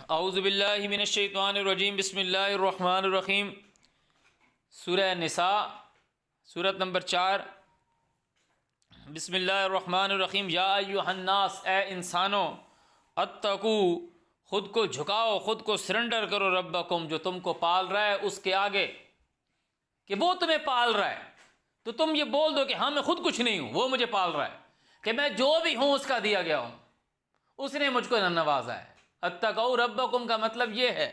اعوذ باللہ من الشیطان الرجیم، بسم اللہ الرحمن الرحیم۔ سورہ نساء، سورت نمبر 4۔ بسم اللہ الرحمن الرحیم۔ یا ایھا الناس، اے انسانوں، اتقو، خود کو جھکاؤ، خود کو سرنڈر کرو، ربکم، جو تم کو پال رہا ہے اس کے آگے، کہ وہ تمہیں پال رہا ہے تو تم یہ بول دو کہ ہاں میں خود کچھ نہیں ہوں، وہ مجھے پال رہا ہے، کہ میں جو بھی ہوں اس کا دیا گیا ہوں، اس نے مجھ کو نوازا ہے۔ اتقوا ربکم کا مطلب یہ ہے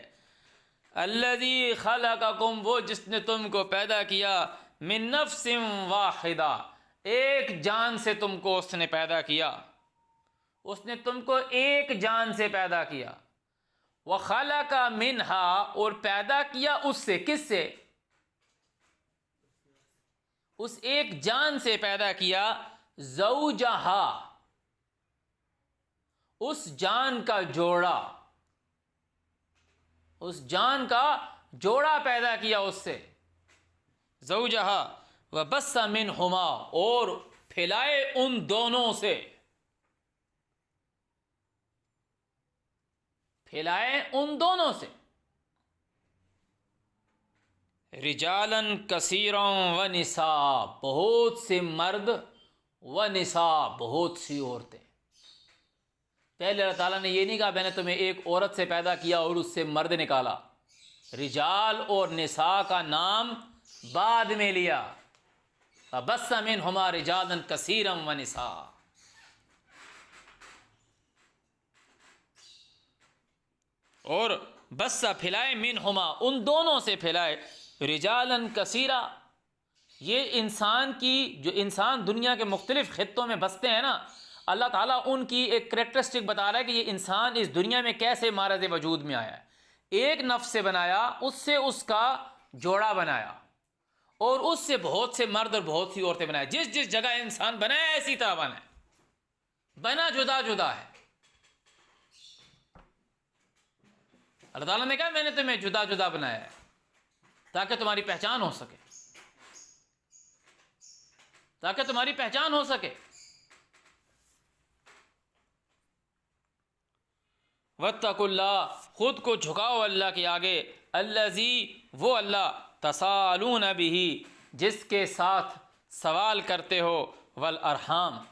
الذی خلقکم، وہ جس نے تم کو پیدا کیا، من نفس واحدہ، ایک جان سے تم کو اس نے پیدا کیا، اس نے تم کو ایک جان سے پیدا کیا۔ وخلق منہا، اور پیدا کیا اس سے، کس سے؟ اس ایک جان سے پیدا کیا، زوجہا، اس جان کا جوڑا، اس جان کا جوڑا پیدا کیا اس سے، زوجہا، وبث منہما، اور پھیلائے ان دونوں سے، پھیلائے ان دونوں سے، رجالا کثیرا ونساء، بہت سے مرد، ونساء، بہت سی عورتیں۔ پہلے اللہ تعالیٰ نے یہ نہیں کہا میں نے تمہیں ایک عورت سے پیدا کیا اور اس سے مرد نکالا، رجال اور نساء کا نام بعد میں لیا، فبث منہما رجالا کثیرا ونساء۔ اور بث، پھیلائے، منہما، ان دونوں سے پھیلائے، رجالا کثیرا، یہ انسان کی، جو انسان دنیا کے مختلف خطوں میں بستے ہیں نا، اللہ تعالیٰ ان کی ایک کریکٹرسٹک بتا رہا ہے کہ یہ انسان اس دنیا میں کیسے معرض وجود میں آیا ہے۔ ایک نفس سے بنایا، اس سے اس کا جوڑا بنایا، اور اس سے بہت سے مرد اور بہت سی عورتیں بنائے۔ جس جس جگہ انسان بنا ہے اسی طرح بنا ہے، بنا جدا جدا ہے۔ اللہ تعالیٰ نے کہا میں نے تمہیں جدا جدا بنایا ہے تاکہ تمہاری پہچان ہو سکے، تاکہ تمہاری پہچان ہو سکے۔ واتقوا اللہ، خود کو جھکاؤ اللہ کے آگے، الذی، وہ اللہ، تساءلون بہ، جس کے ساتھ سوال کرتے ہو، والارحام،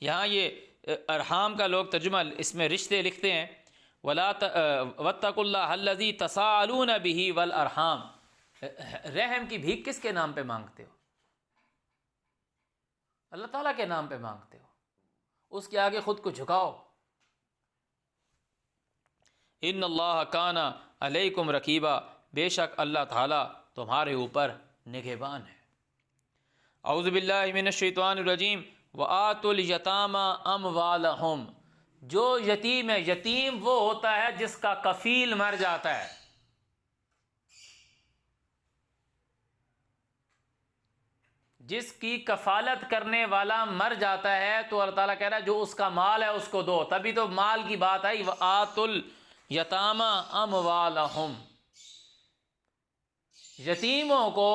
یہاں یہ ارحام کا لوگ ترجمہ اس میں رشتے لکھتے ہیں، واتقوا اللہ الذی تساءلون بہ والارحام، رحم کی بھیک کس کے نام پہ مانگتے ہو؟ اللہ تعالیٰ کے نام پہ مانگتے ہو، اس کے آگے خود کو جھکاؤ۔ ان اللہ کان علیکم رقیبا، بے شک اللہ تعالیٰ تمہارے اوپر نگہبان ہے۔ اعوذ باللہ من الشیطان الرجیم۔ وآتوا الیتامی اموالہم، جو یتیم ہے، یتیم وہ ہوتا ہے جس کا کفیل مر جاتا ہے، جس کی کفالت کرنے والا مر جاتا ہے، تو اللہ تعالیٰ کہہ رہا ہے جو اس کا مال ہے اس کو دو، تبھی تو مال کی بات آئی، وآتوا الیتامی اموالہم، یتیموں کو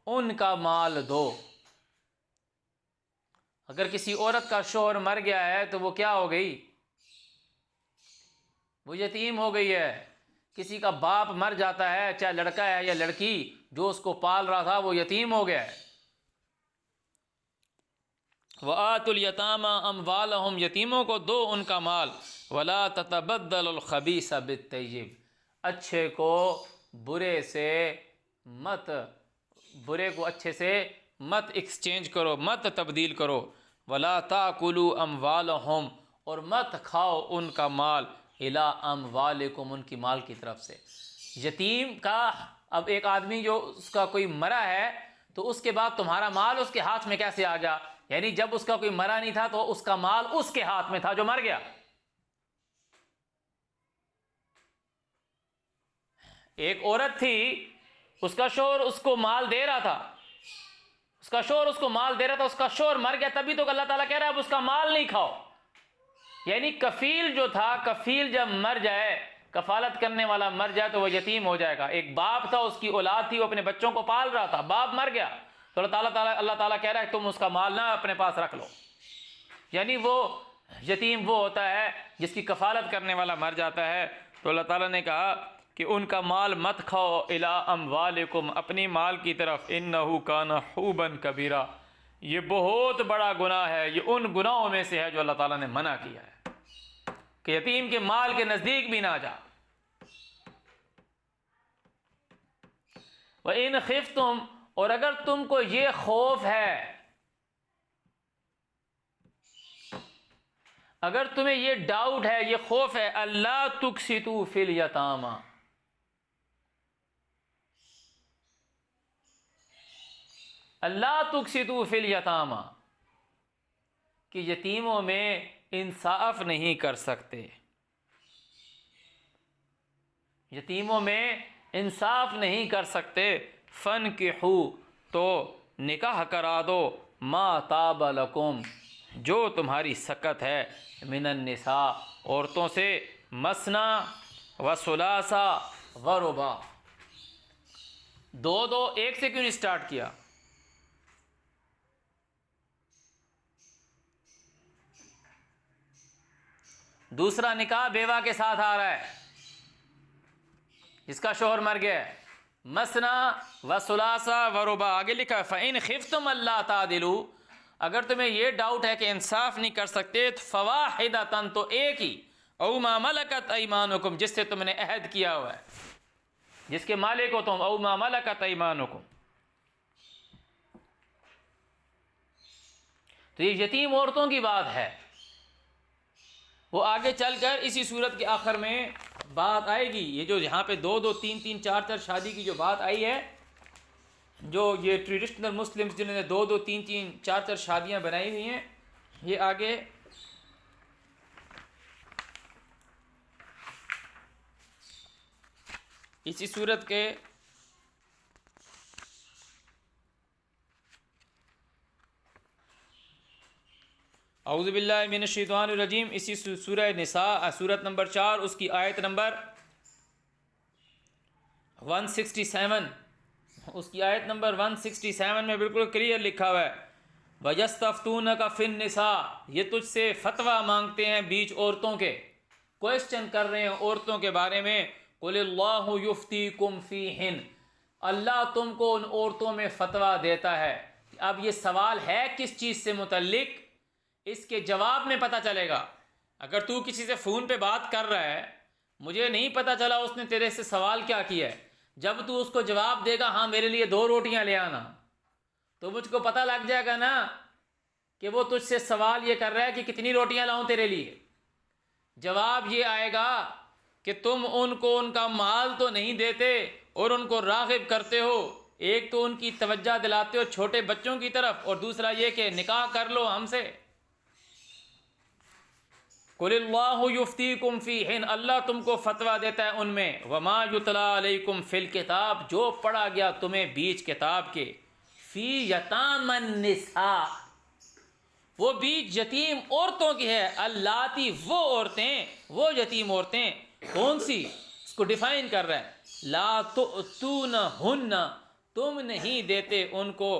ان کا مال دو۔ اگر کسی عورت کا شوہر مر گیا ہے تو وہ کیا ہو گئی؟ وہ یتیم ہو گئی ہے۔ کسی کا باپ مر جاتا ہے، چاہے لڑکا ہے یا لڑکی، جو اس کو پال رہا تھا وہ یتیم ہو گیا ہے۔ وآتوا الیتامی اموالہم، یتیموں کو دو ان کا مال، ولا تتبدلوا الخبیث بالطیب، اچھے کو برے سے مت، برے کو اچھے سے مت ایکسچینج کرو، مت تبدیل کرو، ولا تاکلوا اموالہم، اور مت کھاؤ ان کا مال، الی اموالکم، ان کی مال کی طرف سے۔ یتیم کا، اب ایک آدمی جو اس کا کوئی مرا ہے تو اس کے بعد تمہارا مال اس کے ہاتھ میں کیسے آ گیا؟ یعنی جب اس کا کوئی مرا نہیں تھا تو اس کا مال اس کے ہاتھ میں تھا جو مر گیا۔ ایک عورت تھی، اس کا شوہر اس کو مال دے رہا تھا، اس کا شوہر اس کو مال دے رہا تھا، اس کا شوہر مر گیا، تبھی تو اللہ تعالیٰ کہہ رہا ہے اب اس کا مال نہیں کھاؤ۔ یعنی کفیل جو تھا، کفیل جب مر جائے، کفالت کرنے والا مر جائے تو وہ یتیم ہو جائے گا۔ ایک باپ تھا، اس کی اولاد تھی، وہ اپنے بچوں کو پال رہا تھا، باپ مر گیا تو اللہ تعالیٰ کہہ رہا ہے کہ تم اس کا مال نہ اپنے پاس رکھ لو. یعنی وہ یتیم وہ ہوتا ہے جس کی کفالت کرنے والا مر جاتا ہے، تو اللہ تعالیٰ نے کہا کہ ان کا مال مت کھاؤ، الی اموالکم، اپنی مال کی طرف، انہ کان حوبا کبیرا، یہ بہت بڑا گناہ ہے، یہ ان گناہوں میں سے ہے جو اللہ تعالیٰ نے منع کیا ہے کہ یتیم کے مال کے نزدیک بھی نہ جا. وَإِنْ خِفْتُمْ، اور اگر تم کو یہ خوف ہے، اگر تمہیں یہ ڈاؤٹ ہے، یہ خوف ہے، اللہ تقسطوا فی الیتامی، اللہ تقسطوا فی الیتامی، کہ یتیموں میں انصاف نہیں کر سکتے، یتیموں میں انصاف نہیں کر سکتے، فَانْكِحُوا، تو نکاح کرا دو، ما طاب لکم، جو تمہاری سکت ہے، من النساء، عورتوں سے، مثنا و ثلاثا و رباع، دو دو، ایک سے کیوں نہیں سٹارٹ کیا؟ دوسرا نکاح بیوہ کے ساتھ آ رہا ہے جس کا شوہر مر گیا ہے، مثنا و ثلاثا و رباع، آگے لکھا ہے فَإِنْ خِفْتُمْ أَلَّا تَعْدِلُوا، اگر تمہیں یہ ڈاؤٹ ہے کہ انصاف نہیں کر سکتے، فواحدۃ، تو ایک ہی، او ما ملکت ایمانکم، جس سے تم نے عہد کیا ہوا ہے، جس کے مالک ہو تم، او ما ملکت ایمانکم. تو یہ یتیم عورتوں کی بات ہے، وہ آگے چل کر اسی صورت کے آخر میں بات آئے گی. یہ جو یہاں پہ دو دو تین تین چار چار شادی کی جو بات آئی ہے، جو یہ ٹریڈیشنل مسلمز جنہوں نے دو دو تین تین چار چار شادیاں بنائی ہوئی ہیں، یہ آگے اسی صورت کے اعوذ باللہ من الشیطان الرجیم، اسی سورہ نساء سورت نمبر 4 اس کی آیت نمبر 167، اس کی آیت نمبر 167 میں بالکل کلیئر لکھا ہوا ہے، وَيَسْتَفْتُونَكَ فِي النِّسَاءِ، یہ تجھ سے فتویٰ مانگتے ہیں بیچ عورتوں کے، کوئسچن کر رہے ہیں عورتوں کے بارے میں، قُلِ اللَّهُ يُفْتِيكُمْ فِيهِنَّ، اللہ تم کو ان عورتوں میں فتویٰ دیتا ہے. اب یہ سوال ہے کس چیز سے متعلق، اس کے جواب میں پتہ چلے گا. اگر تو کسی سے فون پہ بات کر رہا ہے، مجھے نہیں پتہ چلا اس نے تیرے سے سوال کیا کیا ہے، جب تو اس کو جواب دے گا ہاں میرے لیے 2 روٹیاں لے آنا، تو مجھ کو پتہ لگ جائے گا نا کہ وہ تجھ سے سوال یہ کر رہا ہے کہ کتنی روٹیاں لاؤں تیرے لیے. جواب یہ آئے گا کہ تم ان کو ان کا مال تو نہیں دیتے اور ان کو راغب کرتے ہو، ایک تو ان کی توجہ دلاتے ہو چھوٹے بچوں کی طرف، اور دوسرا یہ کہ نکاح کر لو ہم سے. قُلِ اللَّهُ يُفْتِيكُمْ فِيهِنَّ، اللہ تم کو فتویٰ دیتا ہے ان میں، وَمَا يُتْلَىٰ عَلَيْكُمْ فِي الْكِتَابِ، جو پڑھا گیا تمہیں بیچ کتاب کے، فِي يَتَامَى النِّسَاءِ، وہ بیچ یتیم عورتوں کی ہے، اللاتی، وہ عورتیں، وہ یتیم عورتیں، کون سی، اس کو ڈیفائن کر رہا ہے، لا تؤتونہن، تم نہیں دیتے ان کو،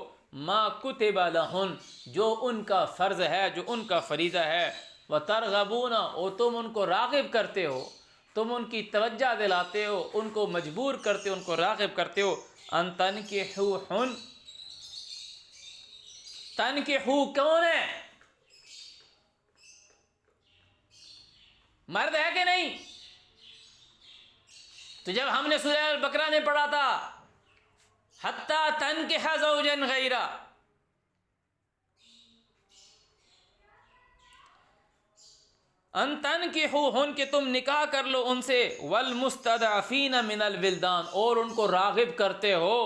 ما کتب لہن، جو ان کا فرض ہے، جو ان کا فریضہ ہے، وترغبون، اور تم ان کو راغب کرتے ہو، تم ان کی توجہ دلاتے ہو، ان کو مجبور کرتے ہو، ان کو راغب کرتے ہو، ان تنکحوہن، تنکحو کون ہے، مرد ہے کہ نہیں؟ تو جب ہم نے سورہ البقرہ میں پڑھا تھا حتی تنکح زوجا غیرہ، ان تنکحوہن، کہ تم نکاح کر لو ان سے، والمستضعفین من الولدان، اور ان کو راغب کرتے ہو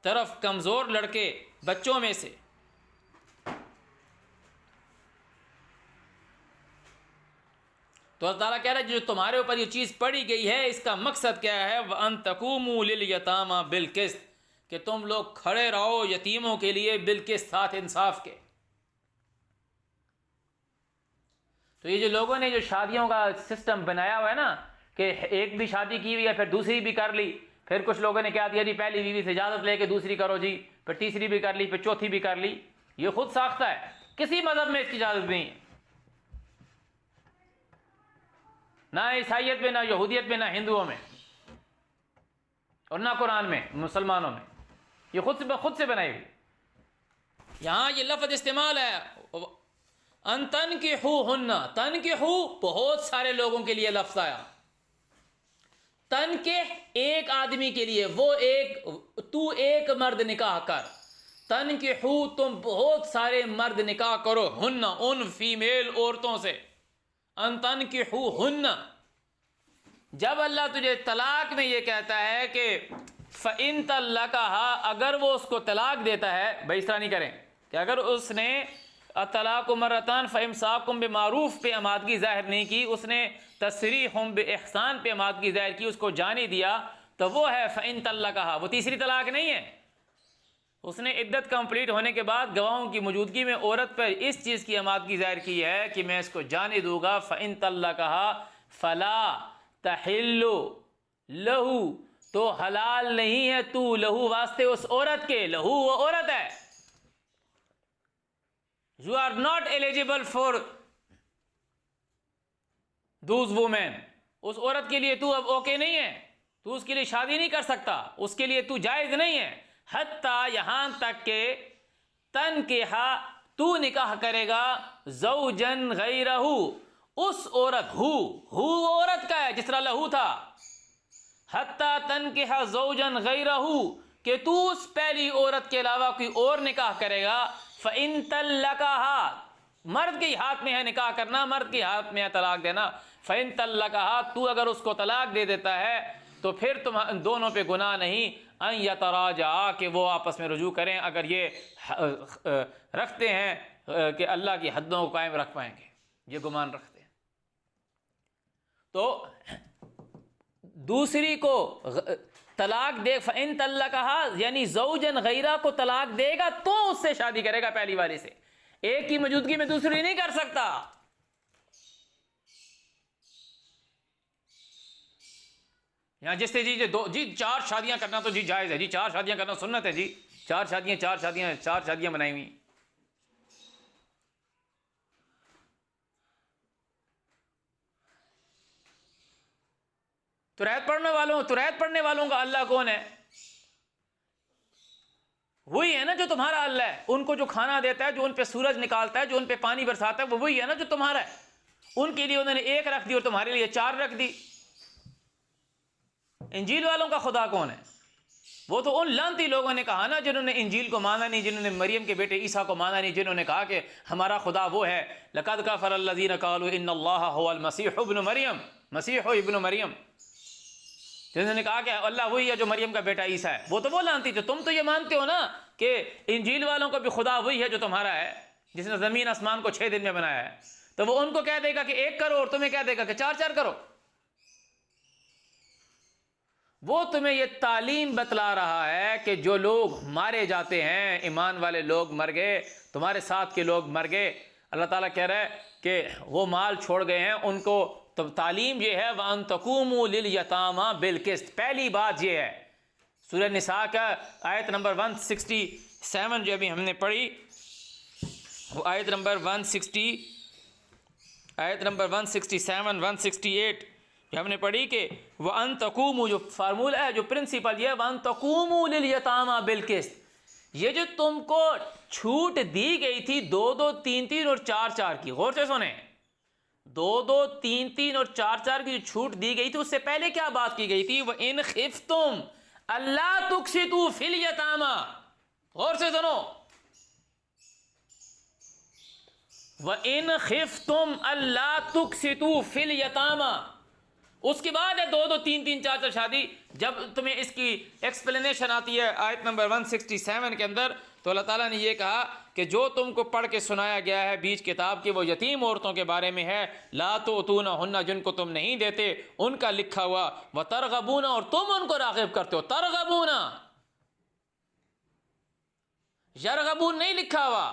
طرف کمزور لڑکے بچوں میں سے. تو اللہ تعالیٰ کہہ رہا ہے جو تمہارے اوپر یہ چیز پڑی گئی ہے، اس کا مقصد کیا ہے، وَأَن تَقُومُوا لِلْيَتَامَى بِالْقِسْطِ، کہ تم لوگ کھڑے رہو یتیموں کے لیے بالقسط، ساتھ انصاف کے. تو یہ جو لوگوں نے جو شادیوں کا سسٹم بنایا ہوا ہے نا، کہ ایک بھی شادی کی ہوئی ہے پھر دوسری بھی کر لی، پھر کچھ لوگوں نے کیا دیا جی، پہلی بیوی سے اجازت لے کے دوسری کرو جی، پھر تیسری بھی کر لی، پھر چوتھی بھی کر لی، یہ خود ساختہ ہے، کسی مذہب میں اس کی اجازت نہیں ہے، نہ عیسائیت میں، نہ یہودیت میں، نہ ہندوؤں میں، اور نہ قرآن میں، مسلمانوں میں، یہ خود سے بنائی ہوئی۔ یہاں یہ لفظ استعمال ہے ان تنکحوہن، تنکحو بہت سارے لوگوں کے لیے لفظ آیا، تنکح ایک آدمی کے لیے، تو ایک مرد نکاح کر، تنکحو تم بہت سارے مرد نکاح کرو، ہن ان فیمیل عورتوں سے، ان تنکحوہن۔ جب اللہ تجھے طلاق میں یہ کہتا ہے کہ فَإِن طَلَّقَهَا، اگر وہ اس کو طلاق دیتا ہے، بھائی اس طرح نہیں کریں کہ اگر اس نے الطلاق مرتان فَإِمْسَاكٌ بِمَعْرُوف پہ آمادگی ظاہر نہیں کی، اس نے تسریح بِإِحْسان پہ آمادگی ظاہر کی، اس کو جانے دیا، تو وہ ہے فَإِن طَلَّقَهَا، وہ تیسری طلاق نہیں ہے۔ اس نے عدت کمپلیٹ ہونے کے بعد گواہوں کی موجودگی میں عورت پر اس چیز کی آمادگی ظاہر کی ہے کہ میں اس کو جانے دوں گا، فَإِن طَلَّقَهَا فَلَا تحل لہو، تو حلال نہیں ہے تو لہو واسطے اس عورت کے، لہو وہ عورت ہے، you are not eligible for those women، اس عورت کے لیے تو اب اوکے نہیں ہے، تو اس کے لیے شادی نہیں کر سکتا، اس کے لیے تو جائز نہیں ہے، حتیٰ یہاں تک کہ تنکحا تو نکاح کرے گا زوجن غیرہ، اس عورت ہو وہ عورت کا ہے جس طرح لہو تھا، حتیٰ تنکحا زوجن غیرہ، کہ تو اس پہلی عورت کے علاوہ کوئی اور نکاح کرے گا، فَإِن طَلَّقَهَا، مرد کے ہاتھ میں ہے نکاح کرنا، مرد کے ہاتھ میں ہے طلاق دینا، فَإِن طَلَّقَهَا، تو اگر اس کو طلاق دے دیتا ہے تو پھر تم دونوں پہ گناہ نہیں، ان یتراجعا، کہ وہ آپس میں رجوع کریں، اگر یہ رکھتے ہیں کہ اللہ کی حدوں کو قائم رکھ پائیں گے، یہ گمان رکھتے ہیں۔ تو دوسری کو طلاق دے، فَإِن طَلَّقَهَا یعنی زوجن غیرہ کو طلاق دے گا تو اس سے شادی کرے گا، پہلی والی سے، ایک کی موجودگی میں دوسری نہیں کر سکتا۔ یہاں جس سے جی 4 شادیاں کرنا تو جی جائز ہے، جی 4 شادیاں کرنا سنت ہے، جی 4 شادیاں بنائی ہوئی، تریت پڑھنے والوں کا اللہ کون ہے؟ وہی ہے نا جو تمہارا اللہ ہے، ان کو جو کھانا دیتا ہے، جو ان پہ سورج نکالتا ہے، جو ان پہ پانی برساتا ہے، وہ وہی ہے نا جو تمہارا ہے۔ ان کے لیے انہوں نے 1 رکھ دی اور تمہارے لیے 4 رکھ دی۔ انجیل والوں کا خدا کون ہے؟ وہ تو ان لعنتی لوگوں نے کہا نا جنہوں نے انجیل کو مانا نہیں، جنہوں نے مریم کے بیٹے عیسیٰ کو مانا نہیں، جنہوں نے کہا کہ ہمارا خدا وہ ہے، لَقَدْ كَفَرَ الَّذِينَ قَالُوا إِنَّ اللَّهَ هُوَ الْمَسِيحُ ابْنُ مریم، مسیح ابن مریم، جنہوں نے کہا کہ اللہ وہی ہے جو مریم کا بیٹا عیسیٰ ہے، وہ تو وہ لعنتی تھے۔ تم تو یہ مانتے ہو نا کہ انجیل والوں کا بھی خدا وہی ہے جو تمہارا ہے، جس نے زمین آسمان کو 6 دن میں بنایا ہے، تو وہ ان کو کہہ دے گا کہ 1 کرو اور تمہیں کہہ دے گا کہ 4 کرو۔ وہ تمہیں یہ تعلیم بتلا رہا ہے کہ جو لوگ مارے جاتے ہیں، ایمان والے لوگ مر گئے، تمہارے ساتھ کے لوگ مر گئے، اللہ تعالیٰ کہہ رہا ہے کہ وہ مال چھوڑ گئے ہیں، ان کو تو تعلیم یہ ہے وَأَن تَقُومُوا لِلْيَتَامَى بِالْقِسْطِ، پہلی بات یہ ہے۔ سورہ نساء کا آیت نمبر 167 جو ابھی ہم نے پڑھی، وہ آیت نمبر 167 168 ہم نے پڑھی کہ وَأَن تَقُومُوا، جو فارمولہ ہے، جو پرنسپل یہ ہے، وَأَن تَقُومُوا لِلْيَتَامَى بِالْقِسْطِ، یہ جو تم کو چھوٹ دی گئی تھی 2 3 اور 4 کی، غور سے سنیں، 2 3 اور 4 کی جو چھوٹ دی گئی تھی، اس سے پہلے کیا بات کی گئی تھی؟ وَإِنْ خِفْتُمْ أَلَّا تُقْسِطُوا فِي الْيَتَامَى، غور سے سنو، وَإِنْ خِفْتُمْ أَلَّا تُقْسِطُوا فِي الْيَتَامَى، اس کے بعد ہے 2 3 4 شادی۔ جب تمہیں اس کی ایکسپلینیشن آتی ہے آیت نمبر 167 کے اندر، تو اللہ تعالیٰ نے یہ کہا کہ جو تم کو پڑھ کے سنایا گیا ہے بیچ کتاب کے، وہ یتیم عورتوں کے بارے میں ہے، لا تؤتونہن، جن کو تم نہیں دیتے، ان کا لکھا ہوا، وترغبون، اور تم ان کو راغب کرتے ہو، ترغبون، یرغبون نہیں لکھا ہوا،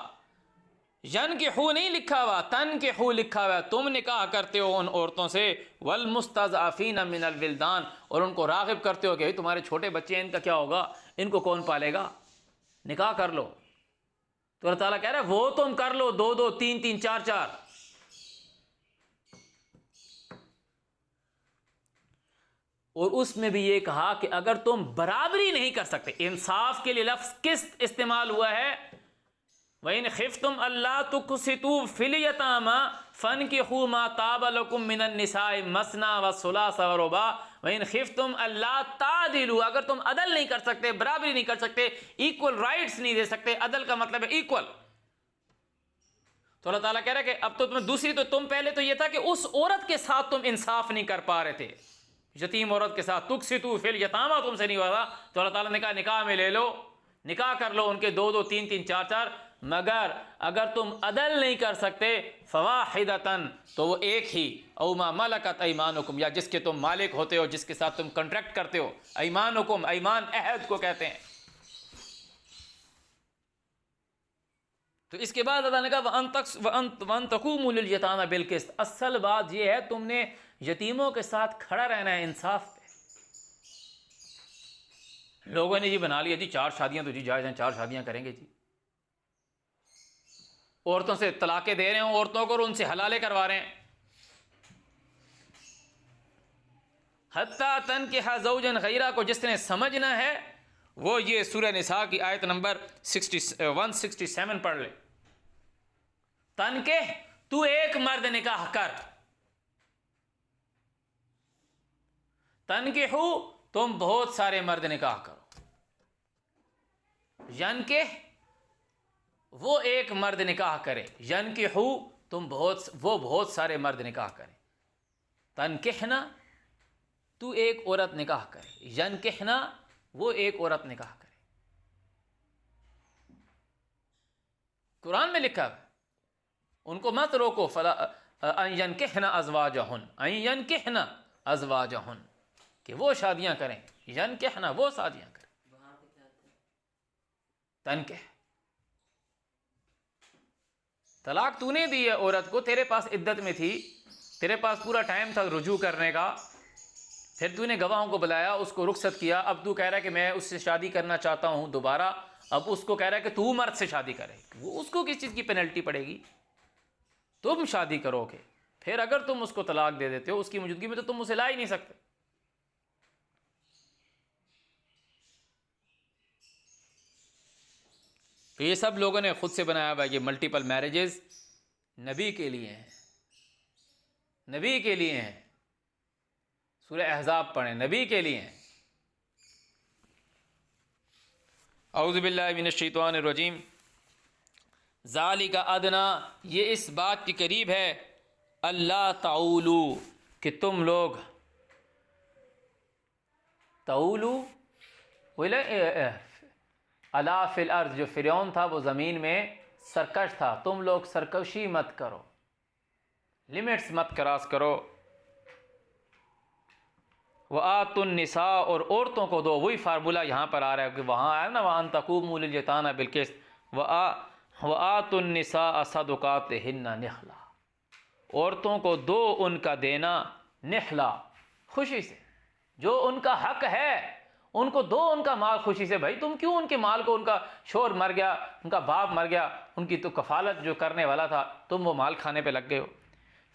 ینکحو نہیں لکھا ہوا، تنکحو لکھا ہوا، تم نکاح کرتے ہو ان عورتوں سے، والمستضعفین من الولدان، اور ان کو راغب کرتے ہو کہ تمہارے چھوٹے بچے ہیں، ان کا کیا ہوگا، ان کو کون پالے گا، نکاح کر لو. تو اللہ تعالیٰ کہہ رہا ہے وہ تم کر لو 2 2 3 3 4 4. اور اس میں بھی یہ کہا کہ اگر تم برابری نہیں کر سکتے، انصاف کے لیے لفظ قسط استعمال ہوا ہے. وَإِنْ خِفْتُمْ أَلَّا تُقْسِطُوا فِي الْيَتَامَىٰ فَانكِحُوا مَا طَابَ لَكُم مِّنَ النِّسَاءِ مَثْنَىٰ وَثُلَاثَ وَرُبَاعَ وَإِنْ خِفْتُمْ أَلَّا تَعْدِلُوا. اگر تم عدل نہیں کر سکتے، برابری نہیں کر سکتے، ایکول رائٹس نہیں دے سکتے. عدل کا مطلب ہے ایکول. تو اللہ تعالیٰ کہہ رہا ہے کہ اب تو تمہیں دوسری، تو تم پہلے تو یہ تھا کہ اس عورت کے ساتھ تم انصاف نہیں کر پا رہے تھے، یتیم عورت کے ساتھ. تقسطوا فی الیتامى تم سے نہیں ہوا تھا. تو اللہ تعالیٰ نے کہا نکاح میں لے لو، نکاح کر لو ان کے 2 2 3 3 4 4. مگر اگر تم عدل نہیں کر سکتے فواحدۃ، تو وہ ایک ہی، او ما ملکت ایمانکم، یا جس کے تم مالک ہوتے ہو، جس کے ساتھ تم کنٹریکٹ کرتے ہو. ایمانکم، ایمان عہد کو کہتے ہیں. تو اس کے بعد اللہ نے کہا وَأَن تَقُومُوا لِلْيَتَامَىٰ بِالْقِسْطِ. اصل بات یہ ہے تم نے یتیموں کے ساتھ کھڑا رہنا ہے انصاف پہ. لوگوں نے جی بنا لیا جی 4 شادیاں تو جی جائز ہیں، 4 شادیاں کریں گے جی. عورتوں سے طلاقیں دے رہے ہیں عورتوں کو اور ان سے حلالے کروا رہے ہیں. حتیٰ تنکح زوجا غیرہ کو جس نے سمجھنا ہے وہ یہ سورہ نساء کی آیت نمبر 167 پڑھ لے. تنکح، تو ایک مرد نکاح کر. تنکحو، تم بہت سارے مرد نکاح کرو. ینکح، وہ ایک مرد نکاح کرے. ینکحو، وہ بہت سارے مرد نکاح کریں. تنکحنا، تو ایک عورت نکاح کرے. ینکحنا، وہ ایک عورت نکاح کرے. قرآن میں لکھا ہے ان کو مت روکو. فلا ان ینکحن ازواجہن، ان ینکحن ازواجہن، کہ وہ شادیاں کریں. ینکحنا، وہ شادیاں کریں. تنکح، طلاق تو نے دی ہے عورت کو، تیرے پاس عدت میں تھی، تیرے پاس پورا ٹائم تھا رجوع کرنے کا، پھر تو نے گواہوں کو بلایا، اس کو رخصت کیا. اب تو کہہ رہا ہے کہ میں اس سے شادی کرنا چاہتا ہوں دوبارہ. اب اس کو کہہ رہا ہے کہ تو مرد سے شادی کرے. وہ اس کو کس چیز کی پینلٹی پڑے گی؟ تم شادی کرو گے، پھر اگر تم اس کو طلاق دے دیتے ہو اس کی موجودگی میں تو تم اسے لا ہی نہیں سکتے. تو یہ سب لوگوں نے خود سے بنایا ہوا. یہ ملٹیپل میرجز نبی کے لیے ہیں، نبی کے لیے ہیں. سورہ احزاب پڑھیں، نبی کے لیے ہیں. اعوذ باللہ من الشیطان الرجیم. ذالک ادنا، یہ اس بات کے قریب ہے، اللہ تعولو، کہ تم لوگ تعولو الا فی الارض، جو فرعون تھا وہ زمین میں سرکش تھا، تم لوگ سرکشی مت کرو، لمٹس مت کراس کرو. وآتوا النساء، اور عورتوں کو دو. وہی فارمولہ یہاں پر آ رہا ہے کہ وہاں آیا نا وَأَن تَقُومُوا لِلْيَتَامَىٰ بِالْقِسْطِ وَآتوا النِّسَاءَ صَدُقَاتِهِنَّ نِحْلًا. عورتوں کو دو ان کا دینا نحلا، خوشی سے، جو ان کا حق ہے ان کو دو ان کا مال خوشی سے. بھائی تم کیوں ان کے مال کو، ان کا شوہر مر گیا، ان کا باپ مر گیا، ان کی تو کفالت جو کرنے والا تھا، تم وہ مال کھانے پہ لگ گئے ہو.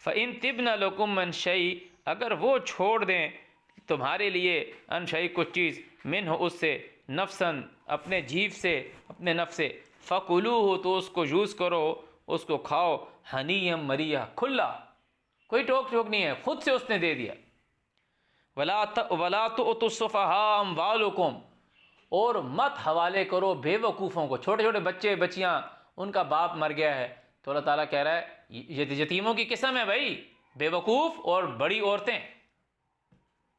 فَإِن طِبْنَ لَكُم مِّن شَيْءٍ، اگر وہ چھوڑ دیں تمہارے لیے ان شیء کچھ چیز، منہ اس سے، نفساً اپنے جیب سے، اپنے نفس سے، فَكُلُوهُ، تو اس کو یوز کرو، اس کو کھاؤ، ہنیًا مریٰ، کھلا، کوئی ٹوک ٹوک نہیں ہے، خود سے اس نے دے دیا. وَلَا تُؤْتُوا السُّفَهَاءَ أَمْوَالَكُمْ، اور مت حوالے کرو بے وقوفوں کو. چھوٹے چھوٹے بچے بچیاں، ان کا باپ مر گیا ہے، تو اللہ تعالیٰ کہہ رہا ہے یہ یتیموں کی قسم ہے بھائی، بے وقوف اور بڑی عورتیں.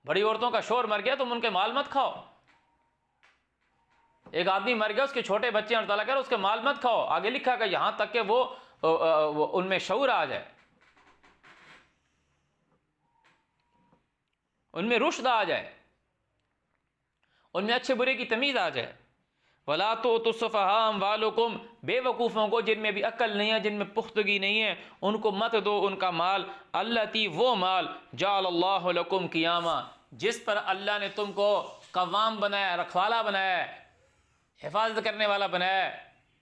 بڑی عورتوں کا شوہر مر گیا تم ان کے مال مت کھاؤ. ایک آدمی مر گیا، اس کے چھوٹے بچے ہیں، اللہ تعالیٰ کہہ رہا ہے اس کے مال مت کھاؤ. آگے لکھا کہ یہاں تک کہ وہ ان میں شعور آ جائے، ان میں رشد آ جائے، ان میں اچھے برے کی تمیز آ جائے. وَلَا تُؤْتُوا السُّفَهَاءَ أَمْوَالَكُمْ، بے وقوفوں کو، جن میں بھی عقل نہیں ہے، جن میں پختگی نہیں ہے، ان کو مت دو ان کا مال. الَّتِي، وہ مال، جَعَلَ اللَّهُ لَكُمْ قِيَامًا، جس پر اللہ نے تم کو قوام بنایا، رکھوالا بنایا ہے. حفاظت کرنے والا بنایا ہے،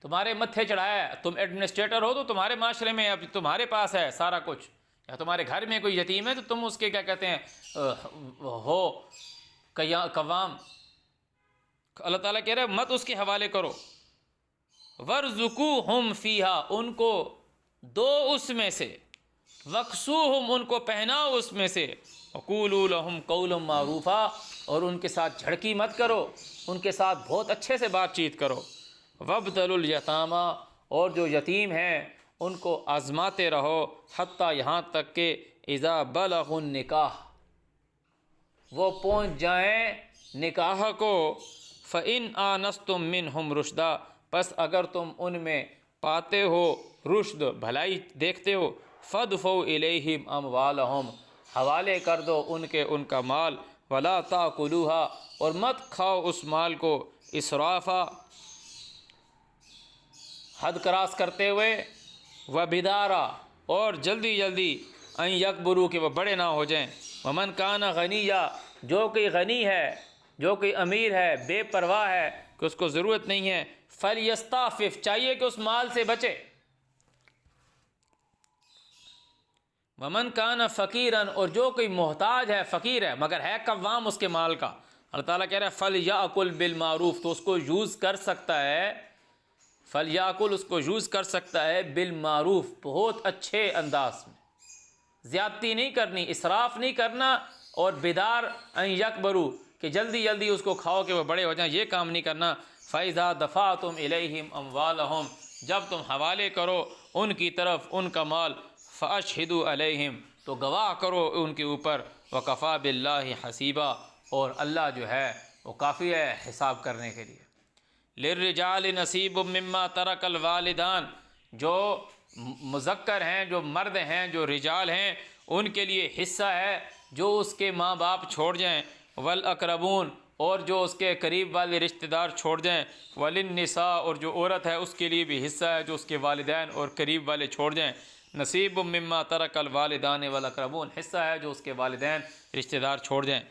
تمہارے متھے چڑھایا ہے، تم ایڈمنسٹریٹر ہو تو تمہارے معاشرے میں اب تمہارے پاس ہے سارا کچھ، یا تمہارے گھر میں کوئی یتیم ہے تو تم اس کے کیا کہتے ہیں ہو قوام۔ اللہ تعالیٰ کہہ رہے ہیں مت اس کے حوالے کرو۔ وَارْزُقُوهُمْ فِيهَا، ان کو دو اس میں سے، وَاكْسُوهُمْ ان کو پہناؤ اس میں سے، وَقُولُوا لَهُمْ قَوْلًا مَعْرُوفًا اور ان کے ساتھ جھڑکی مت کرو، ان کے ساتھ بہت اچھے سے بات چیت کرو۔ وَابْتَلُوا الْيَتَامَى اور جو یتیم ہیں ان کو آزماتے رہو، حتیٰ یہاں تک کہ اذا بلغوا النکاح وہ پہنچ جائیں نکاح کو، فَإِنْ آنَسْتُم مِّنْهُمْ رُشْدًا پس اگر تم ان میں پاتے ہو رشد بھلائی دیکھتے ہو، فَادْفَعُوا إِلَيْهِمْ أَمْوَالَهُمْ حوالے کر دو ان کے ان کا مال، وَلَا تَأْكُلُوهَا اور مت کھاؤ اس مال کو، اسرافا حد کراس کرتے ہوئے، وَبِدَارًا اور جلدی جلدی، ان یکبروا کہ وہ بڑے نہ ہو جائیں، وَمَنْ كَانَ غَنِيًّا جو کوئی غنی ہے، جو کوئی امیر ہے، بے پرواہ ہے کہ اس کو ضرورت نہیں ہے، فَلْيَسْتَعْفِفْ چاہیے کہ اس مال سے بچے، وَمَنْ كَانَ فَقِيرًا اور جو کوئی محتاج ہے، فقیر ہے مگر ہے قوام اس کے مال کا، اللہ تعالیٰ کہہ رہا ہے فَلْيَأْكُلْ بِالْمَعْرُوفِ تو اس کو یوز کر سکتا ہے، فَلْيَأْكُلْ اس کو یوز کر سکتا ہے بالمعروف بہت اچھے انداز میں، زیادتی نہیں کرنی، اسراف نہیں کرنا، اور بیدار ان یکبروا کہ جلدی جلدی اس کو کھاؤ کہ وہ بڑے ہو جائیں، یہ کام نہیں کرنا۔ فَإِذَا دَفَعْتُمْ إِلَيْهِمْ أَمْوَالَهُمْ جب تم حوالے کرو ان کی طرف ان کا مال، فَأَشْهِدُوا عَلَيْهِمْ تو گواہ کرو ان کے اوپر، وَكَفَى بِاللَّهِ حَسِيبًا اور اللہ جو ہے وہ کافی ہے حساب کرنے کے لیے۔ لِلرِّجَالِ نَصِيبٌ مِّمَّا تَرَكَ الْوَالِدَانِ جو مذکر ہیں، جو مرد ہیں، جو رجال ہیں، ان کے لیے حصہ ہے جو اس کے ماں باپ چھوڑ جائیں، والاقربون اور جو اس کے قریب والے رشتہ دار چھوڑ جائیں، وللنساء اور جو عورت ہے اس کے لیے بھی حصہ ہے جو اس کے والدین اور قریب والے چھوڑ جائیں، نصیب مما ترک الوالدان والاقربون حصہ ہے جو اس کے والدین رشتہ دار چھوڑ جائیں،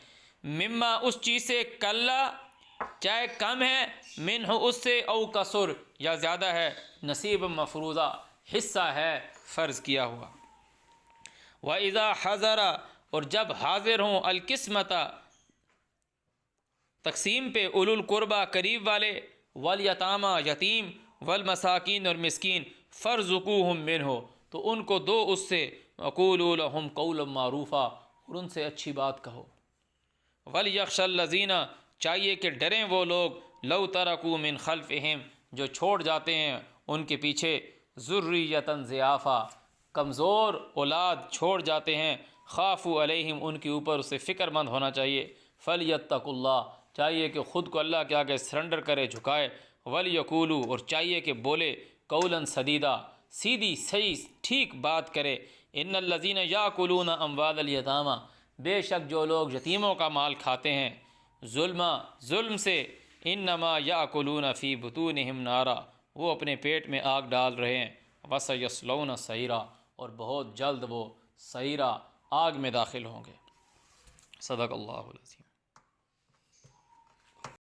مما اس چیز سے کلا چاہے کم ہے، منہ اس سے، او کسر یا زیادہ ہے، نصیب مفروضہ حصہ ہے فرض کیا ہوا۔ وَإِذَا حَضَرَ اور جب حاضر ہوں، القسمت تقسیم پہ، اولو القربہ قریب والے، والیتامہ یتیم، والمساکین اور مسکین، فَارْزُقُوهُم مِّنْهُ تو ان کو دو اس سے، وَقُولُوا لَهُمْ قَوْلًا مَّعْرُوفًا اور ان سے اچھی بات کہو، وَلْيَخْشَ الَّذِينَ چاہیے کہ ڈریں وہ لوگ، لَوْ تَرَكُوا مِنْ خَلْفِهِمْ جو چھوڑ جاتے ہیں ان کے پیچھے، ذُرِّيَّةً ضِعَافًا کمزور اولاد چھوڑ جاتے ہیں، خافوا علیہم ان کے اوپر اسے فکر مند ہونا چاہیے، فَلْيَتَّقُوا اللَّهَ چاہیے کہ خود کو اللہ کے آگے سرنڈر کرے، جھکائے، وَلْيَقُولُوا اور چاہیے کہ بولے، قَوْلًا سَدِيدًا سیدھی صحیح ٹھیک بات کرے، ان الذین یاکلون اموال الیتامی بے شک جو لوگ یتیموں کا مال کھاتے ہیں، ظلم سے، انما یاکلون فی بطونہم نارا وہ اپنے پیٹ میں آگ ڈال رہے ہیں، وسیصلون سعیرا اور بہت جلد وہ سعیرا آگ میں داخل ہوں گے۔ صدق اللہ العظیم۔